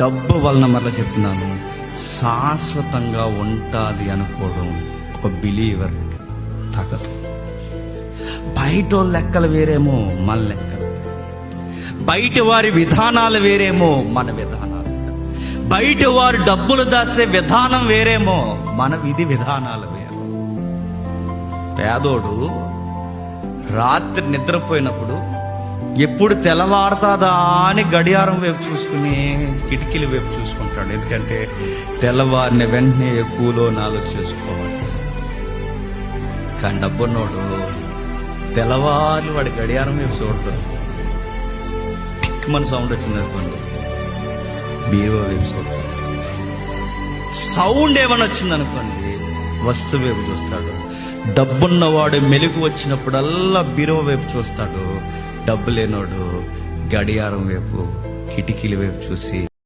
డబ్బు వలన మరలా చెప్తున్నాను, శాశ్వతంగా ఉంటుంది అనుకోవడం ఒక బిలీవర్ తగదు. బయట లెక్కలు వేరేమో, మన లెక్కలు వేరే. బయట వారి విధానాలు వేరేమో, మన విధానాలు వేరే. బయట వారు డబ్బులు దాచే విధానం వేరేమో, మన విధి విధానాలు వేరే. పేదోడు రాత్రి నిద్రపోయినప్పుడు ఎప్పుడు తెల్లవారుతాదా అని గడియారం వైపు చూసుకుని కిటికీల వైపు చూసుకుంటాడు. ఎందుకంటే తెల్లవారిని వెంటనే ఎక్కువలో నాలుగు చేసుకోవాలి. కానీ డబ్బున్నోడు తెల్లవారు వాడి గడియారం వైపు చూడతాడు. మన సౌండ్ వచ్చింది అనుకోండి, బీరువా వైపు చూడతాడు. సౌండ్ ఏమైనా వచ్చింది అనుకోండి, వస్తువు వైపు చూస్తాడు. డబ్బున్నవాడు మెలుగు వచ్చినప్పుడల్లా బీరువా వైపు చూస్తాడు. డబ్బు లేనోడు గడియారం వైపు, కిటికీల వైపు చూసి